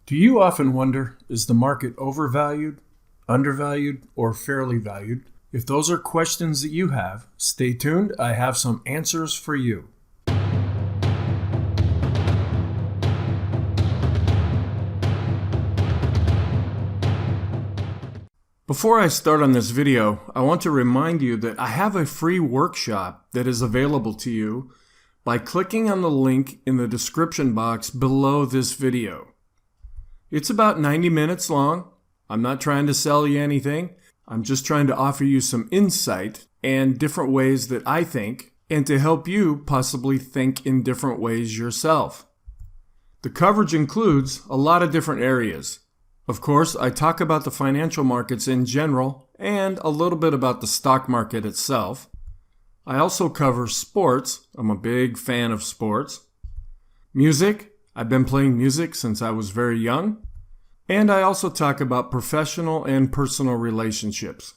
Do you often wonder, is the market overvalued, undervalued, or fairly valued? If those are questions that you have, stay tuned. I have some answers for you. Before I start on this video, I want to remind you that I have a free workshop that is available to you by clicking on the link in the description box below this video. It's about 90 minutes long. I'm not trying to sell you anything. I'm just trying to offer you some insight and different ways that I think, and to help you possibly think in different ways yourself. The coverage includes a lot of different areas. Of course, I talk about the financial markets in general and a little bit about the stock market itself. I also cover sports. I'm a big fan of sports. Music. I've been playing music since I was very young. And I also talk about professional and personal relationships.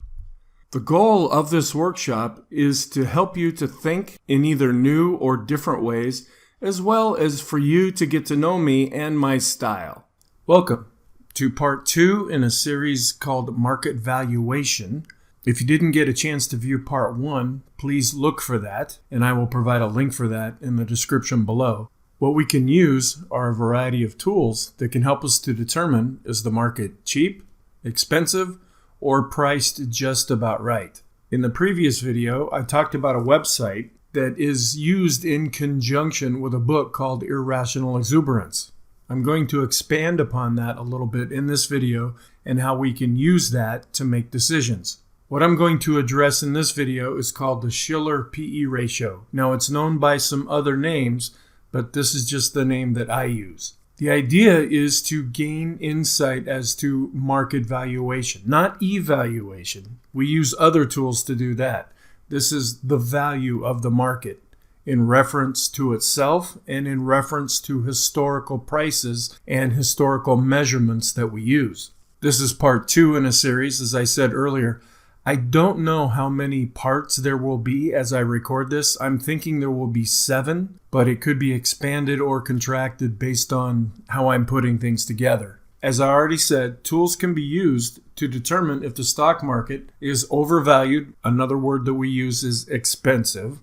The goal of this workshop is to help you to think in either new or different ways, as well as for you to get to know me and my style. Welcome to part 2 in a series called Market Valuation. If you didn't get a chance to view part 1, please look for that, and I will provide a link for that in the description below. What we can use are a variety of tools that can help us to determine, is the market cheap, expensive, or priced just about right. In the previous video, I talked about a website that is used in conjunction with a book called Irrational Exuberance. I'm going to expand upon that a little bit in this video and how we can use that to make decisions. What I'm going to address in this video is called the Shiller PE Ratio. Now, it's known by some other names, but this is just the name that I use. The idea is to gain insight as to market valuation, not evaluation. We use other tools to do that. This is the value of the market in reference to itself and in reference to historical prices and historical measurements that we use. This is part 2 in a series, as I said earlier. I don't know how many parts there will be as I record this. I'm thinking there will be 7, but it could be expanded or contracted based on how I'm putting things together. As I already said, tools can be used to determine if the stock market is overvalued. Another word that we use is expensive.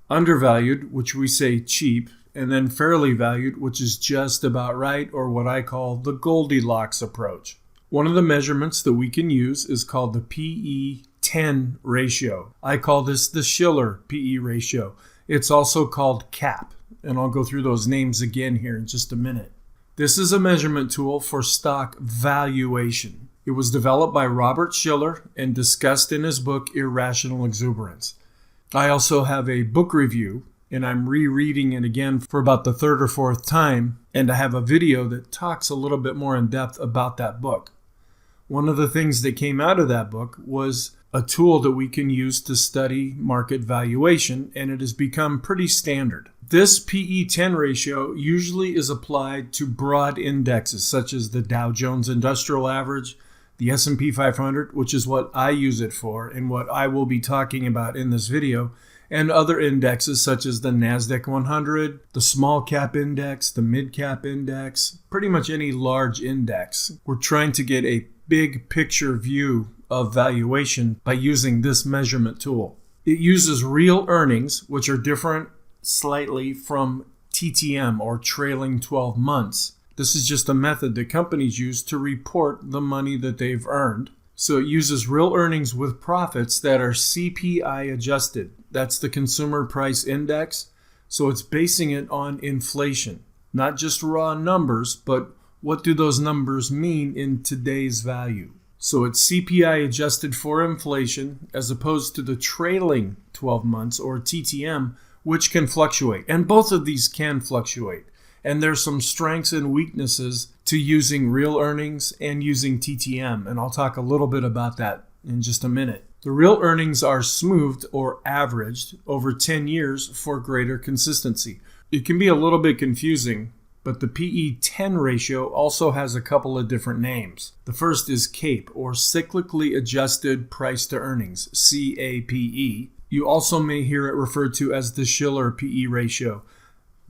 Undervalued, which we say cheap, and then fairly valued, which is just about right, or what I call the Goldilocks approach. One of the measurements that we can use is called the PE10 ratio. I call this the Shiller PE ratio. It's also called CAP, and I'll go through those names again here in just a minute. This is a measurement tool for stock valuation. It was developed by Robert Shiller and discussed in his book Irrational Exuberance. I also have a book review, and I'm rereading it again for about the 3rd or 4th time, and I have a video that talks a little bit more in depth about that book. One of the things that came out of that book was a tool that we can use to study market valuation, and it has become pretty standard. This PE10 ratio usually is applied to broad indexes such as the Dow Jones Industrial Average, the S&P 500, which is what I use it for and what I will be talking about in this video, and other indexes such as the NASDAQ 100, the small cap index, the mid cap index, pretty much any large index. We're trying to get a big picture view of valuation by using this measurement tool. It uses real earnings, which are different slightly from TTM or trailing 12 months. This is just a method that companies use to report the money that they've earned. So it uses real earnings with profits that are CPI adjusted. That's the Consumer Price Index. So it's basing it on inflation, not just raw numbers, but what do those numbers mean in today's value? So it's CPI adjusted for inflation as opposed to the trailing 12 months or TTM, which can fluctuate. And both of these can fluctuate. And there's some strengths and weaknesses to using real earnings and using TTM. And I'll talk a little bit about that in just a minute. The real earnings are smoothed or averaged over 10 years for greater consistency. It can be a little bit confusing, but the PE10 ratio also has a couple of different names. The first is CAPE, or Cyclically Adjusted Price to Earnings, CAPE. You also may hear it referred to as the Shiller PE ratio.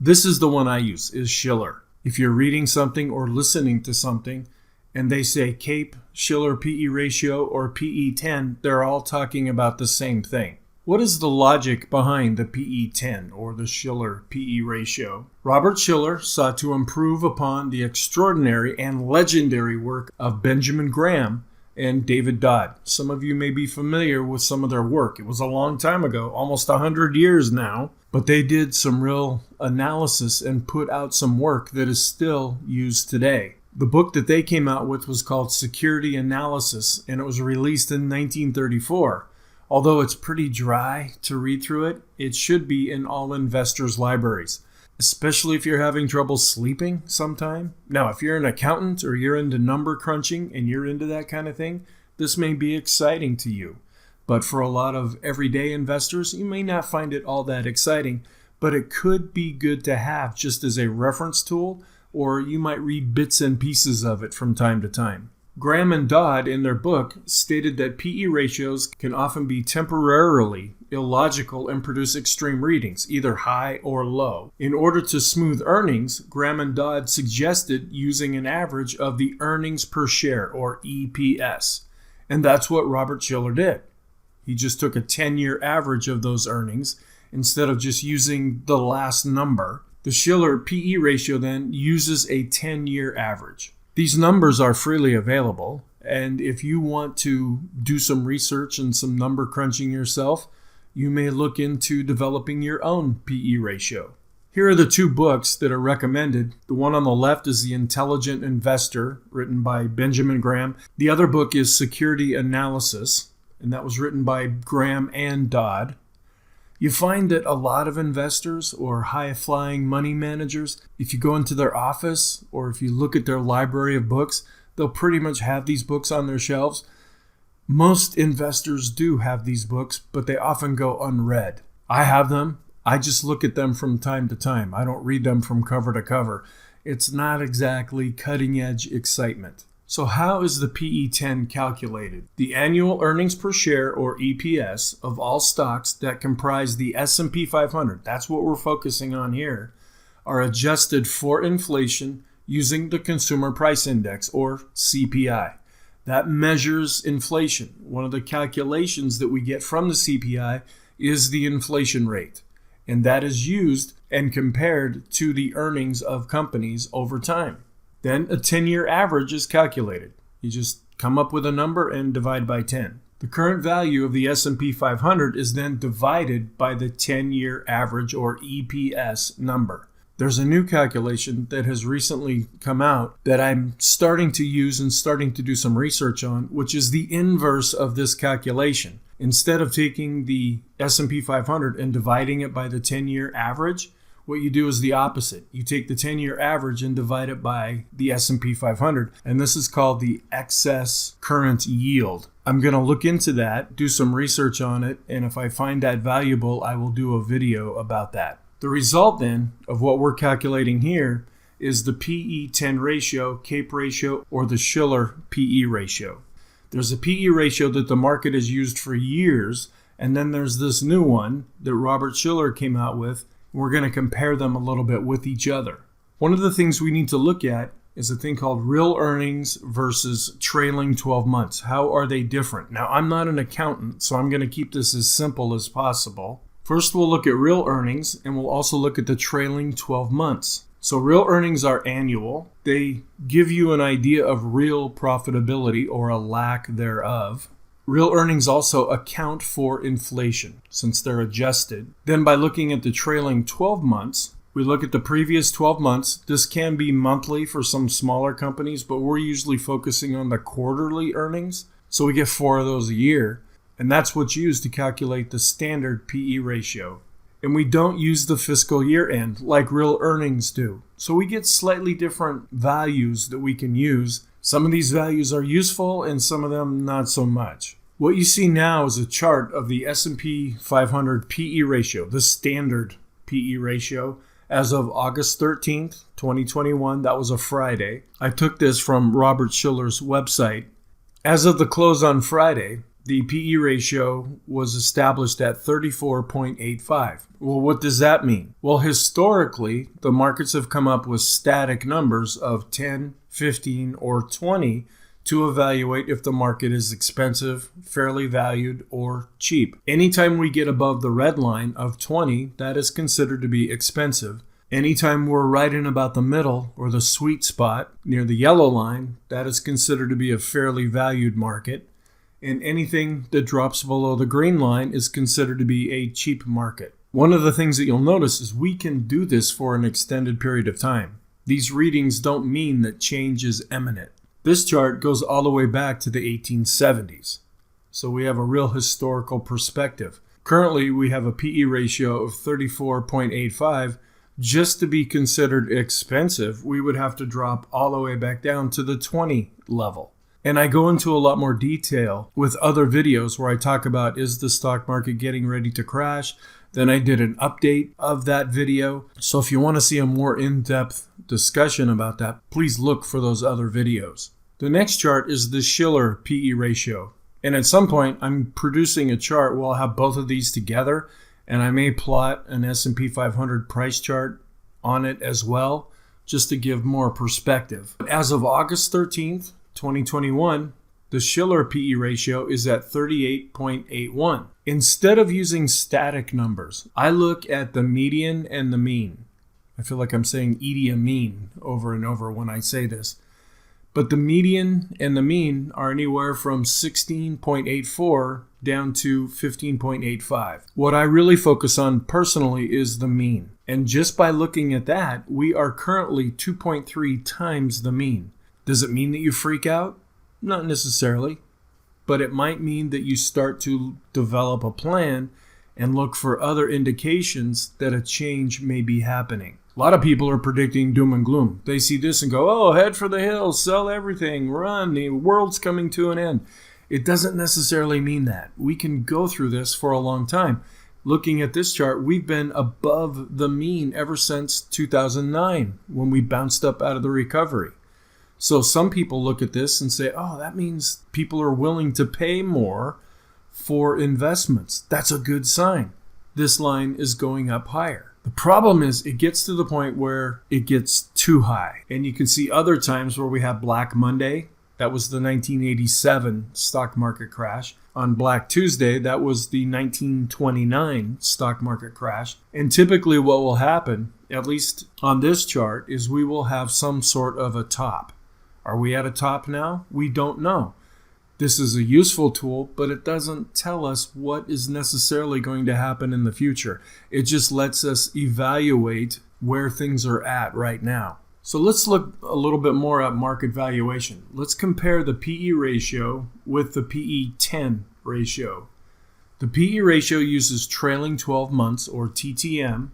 This is the one I use, is Shiller. If you're reading something or listening to something and they say CAPE, Shiller PE Ratio, or PE10, they're all talking about the same thing. What is the logic behind the PE10 or the Shiller PE Ratio? Robert Shiller sought to improve upon the extraordinary and legendary work of Benjamin Graham and David Dodd. Some of you may be familiar with some of their work. It was a long time ago, almost 100 years now, but they did some real analysis and put out some work that is still used today. The book that they came out with was called Security Analysis, and it was released in 1934. Although it's pretty dry to read through it, it should be in all investors' libraries, especially if you're having trouble sleeping sometime. Now, if you're an accountant or you're into number crunching and you're into that kind of thing, this may be exciting to you. But for a lot of everyday investors, you may not find it all that exciting, but it could be good to have just as a reference tool, or you might read bits and pieces of it from time to time. Graham and Dodd, in their book, stated that PE ratios can often be temporarily illogical and produce extreme readings, either high or low. In order to smooth earnings, Graham and Dodd suggested using an average of the earnings per share, or EPS. And that's what Robert Shiller did. He just took a 10-year average of those earnings instead of just using the last number. The Shiller PE ratio then uses a 10-year average. These numbers are freely available, and if you want to do some research and some number crunching yourself, you may look into developing your own PE ratio. Here are the two books that are recommended. The one on the left is The Intelligent Investor, written by Benjamin Graham. The other book is Security Analysis, and that was written by Graham and Dodd. You find that a lot of investors or high-flying money managers, if you go into their office or if you look at their library of books, they'll pretty much have these books on their shelves. Most investors do have these books, but they often go unread. I have them. I just look at them from time to time. I don't read them from cover to cover. It's not exactly cutting-edge excitement. So how is the PE10 calculated? The annual earnings per share, or EPS, of all stocks that comprise the S&P 500, that's what we're focusing on here, are adjusted for inflation using the Consumer Price Index, or CPI. That measures inflation. One of the calculations that we get from the CPI is the inflation rate, and that is used and compared to the earnings of companies over time. Then a 10-year average is calculated. You just come up with a number and divide by 10. The current value of the S&P 500 is then divided by the 10-year average, or EPS, number. There's a new calculation that has recently come out that I'm starting to use and starting to do some research on, which is the inverse of this calculation. Instead of taking the S&P 500 and dividing it by the 10-year average, what you do is the opposite. You take the 10-year average and divide it by the S&P 500, and this is called the excess current yield. I'm going to look into that, do some research on it, and if I find that valuable, I will do a video about that. The result then of what we're calculating here is the PE10 ratio, CAPE ratio, or the Shiller PE ratio. There's a PE ratio that the market has used for years, and then there's this new one that Robert Shiller came out with. We're going to compare them a little bit with each other. One of the things we need to look at is a thing called real earnings versus trailing 12 months. How are they different? Now, I'm not an accountant, so I'm going to keep this as simple as possible. First, we'll look at real earnings, and we'll also look at the trailing 12 months. So real earnings are annual. They give you an idea of real profitability or a lack thereof. Real earnings also account for inflation since they're adjusted. Then by looking at the trailing 12 months, we look at the previous 12 months. This can be monthly for some smaller companies, but we're usually focusing on the quarterly earnings. So we get 4 of those a year, and that's what's used to calculate the standard PE ratio. And we don't use the fiscal year end like real earnings do. So we get slightly different values that we can use. Some of these values are useful and some of them not so much. What you see now is a chart of the S&P 500 PE ratio, the standard PE ratio, as of August 13th, 2021. That was a Friday. I took this from Robert Shiller's website. As of the close on Friday, the PE ratio was established at 34.85. Well, what does that mean? Well, historically, the markets have come up with static numbers of 10, 15, or 20 to evaluate if the market is expensive, fairly valued, or cheap. Anytime we get above the red line of 20, that is considered to be expensive. Anytime we're right in about the middle or the sweet spot near the yellow line, that is considered to be a fairly valued market. And anything that drops below the green line is considered to be a cheap market. One of the things that you'll notice is we can do this for an extended period of time. These readings don't mean that change is imminent. This chart goes all the way back to the 1870s. So we have a real historical perspective. Currently, we have a PE ratio of 34.85. Just to be considered expensive, we would have to drop all the way back down to the 20 level. And I go into a lot more detail with other videos where I talk about, is the stock market getting ready to crash? Then I did an update of that video. So if you want to see a more in-depth discussion about that, please look for those other videos. The next chart is the Shiller PE ratio. And at some point, I'm producing a chart where I'll have both of these together, and I may plot an S&P 500 price chart on it as well, just to give more perspective. As of August 13th, 2021, the Shiller PE ratio is at 38.81. Instead of using static numbers, I look at the median and the mean. I feel like I'm saying Idi Amin over and over when I say this. But the median and the mean are anywhere from 16.84 down to 15.85. What I really focus on personally is the mean. And just by looking at that, we are currently 2.3 times the mean. Does it mean that you freak out? Not necessarily, but it might mean that you start to develop a plan and look for other indications that a change may be happening. A lot of people are predicting doom and gloom. They see this and go, oh, head for the hills, sell everything, run, the world's coming to an end. It doesn't necessarily mean that. We can go through this for a long time. Looking at this chart, we've been above the mean ever since 2009 when we bounced up out of the recovery. So some people look at this and say, oh, that means people are willing to pay more for investments. That's a good sign. This line is going up higher. The problem is it gets to the point where it gets too high. And you can see other times where we have Black Monday. That was the 1987 stock market crash. On Black Tuesday, that was the 1929 stock market crash. And typically what will happen, at least on this chart, is we will have some sort of a top. Are we at a top now? We don't know. This is a useful tool, but it doesn't tell us what is necessarily going to happen in the future. It just lets us evaluate where things are at right now. So let's look a little bit more at market valuation. Let's compare the PE ratio with the PE10 ratio. The PE ratio uses trailing 12 months, or TTM,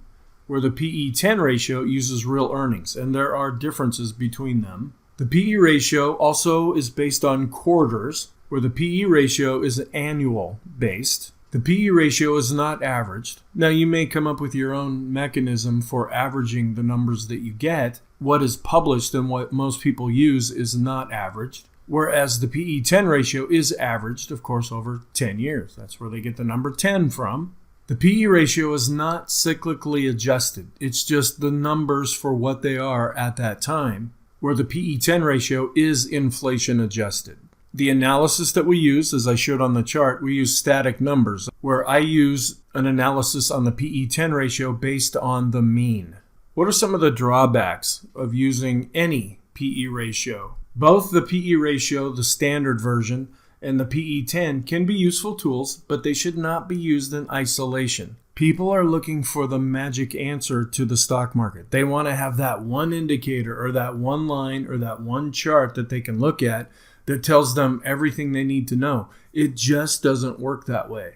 where the PE10 ratio uses real earnings, and there are differences between them. The PE ratio also is based on quarters, where the PE ratio is annual based. The PE ratio is not averaged. Now, you may come up with your own mechanism for averaging the numbers that you get. What is published and what most people use is not averaged, whereas the PE10 ratio is averaged, of course, over 10 years. That's where they get the number 10 from. The PE ratio is not cyclically adjusted. It's just the numbers for what they are at that time, where the PE10 ratio is inflation adjusted. The analysis that we use, as I showed on the chart, we use static numbers, where I use an analysis on the PE10 ratio based on the mean. What are some of the drawbacks of using any PE ratio? Both the PE ratio, the standard version, and the PE10 can be useful tools, but they should not be used in isolation. People are looking for the magic answer to the stock market. They want to have that one indicator or that one line or that one chart that they can look at that tells them everything they need to know. It just doesn't work that way.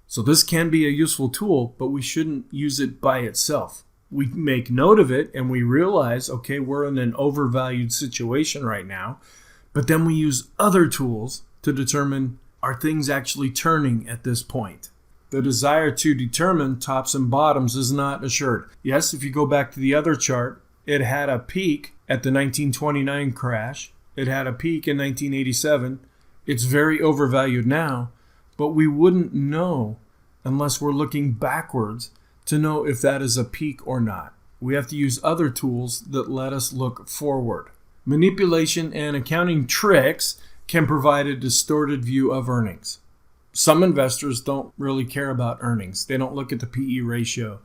So this can be a useful tool, but we shouldn't use it by itself. We make note of it and we realize, okay, we're in an overvalued situation right now, but then we use other tools to determine, are things actually turning at this point? The desire to determine tops and bottoms is not assured. Yes, if you go back to the other chart, it had a peak at the 1929 crash. It had a peak in 1987. It's very overvalued now, but we wouldn't know unless we're looking backwards to know if that is a peak or not. We have to use other tools that let us look forward. Manipulation and accounting tricks can provide a distorted view of earnings. Some investors don't really care about earnings. They don't look at the PE ratio.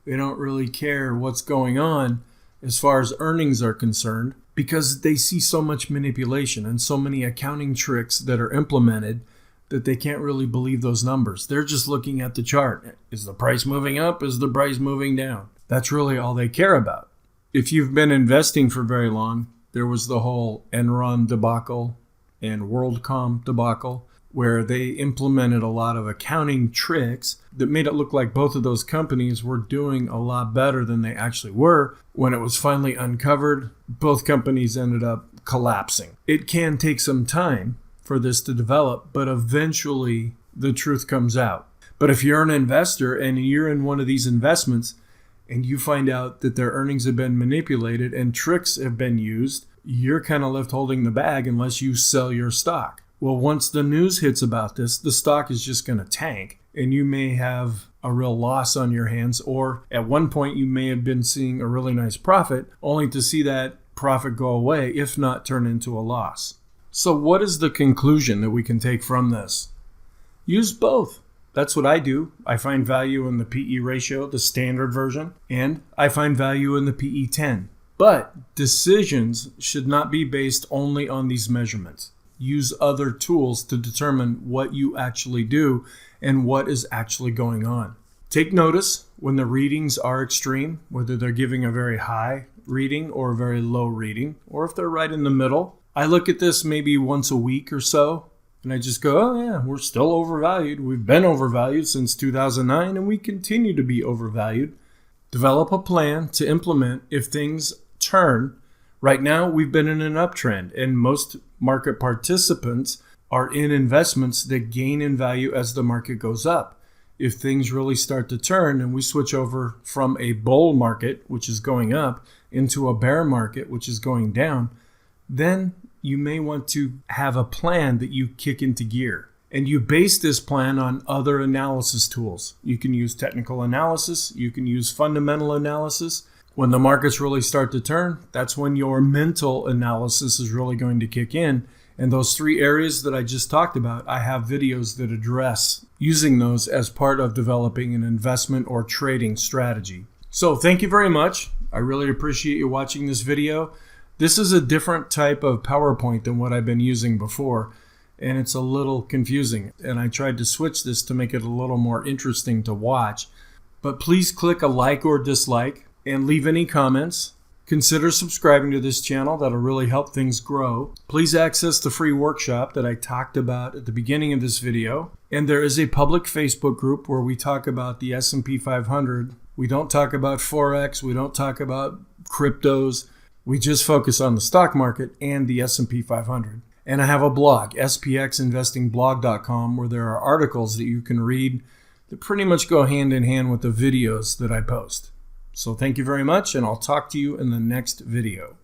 They don't really care what's going on as far as earnings are concerned because they see so much manipulation and so many accounting tricks that are implemented that they can't really believe those numbers. They're just looking at the chart. Is the price moving up? Is the price moving down? That's really all they care about. If you've been investing for very long, there was the whole Enron debacle and WorldCom debacle, where they implemented a lot of accounting tricks that made it look like both of those companies were doing a lot better than they actually were. When it was finally uncovered, both companies ended up collapsing. It can take some time for this to develop, but eventually the truth comes out. But if you're an investor and you're in one of these investments and you find out that their earnings have been manipulated and tricks have been used, you're kind of left holding the bag unless you sell your stock. Well, once the news hits about this, the stock is just going to tank and you may have a real loss on your hands, or at one point you may have been seeing a really nice profit only to see that profit go away, if not turn into a loss. So what is the conclusion that we can take from this? Use both. That's what I do. I find value in the PE ratio, the standard version, and I find value in the PE 10. But decisions should not be based only on these measurements. Use other tools to determine what you actually do and what is actually going on. Take notice when the readings are extreme, whether they're giving a very high reading or a very low reading, or if they're right in the middle. I look at this maybe once a week or so, and I just go, oh yeah, we're still overvalued. We've been overvalued since 2009, and we continue to be overvalued. Develop a plan to implement if things turn. Right now, we've been in an uptrend, and most market participants are in investments that gain in value as the market goes up. If things really start to turn and we switch over from a bull market, which is going up, into a bear market, which is going down, then you may want to have a plan that you kick into gear. And you base this plan on other analysis tools. You can use technical analysis. You can use fundamental analysis. When the markets really start to turn, that's when your mental analysis is really going to kick in. And those three areas that I just talked about, I have videos that address using those as part of developing an investment or trading strategy. So thank you very much. I really appreciate you watching this video. This is a different type of PowerPoint than what I've been using before, and it's a little confusing. And I tried to switch this to make it a little more interesting to watch. But please click a like or dislike and leave any comments. Consider subscribing to this channel. That'll really help things grow. Please access the free workshop that I talked about at the beginning of this video. And there is a public Facebook group where we talk about the S&P 500. We don't talk about Forex. We don't talk about cryptos. We just focus on the stock market and the S&P 500. And I have a blog, spxinvestingblog.com, where there are articles that you can read that pretty much go hand in hand with the videos that I post. So thank you very much, and I'll talk to you in the next video.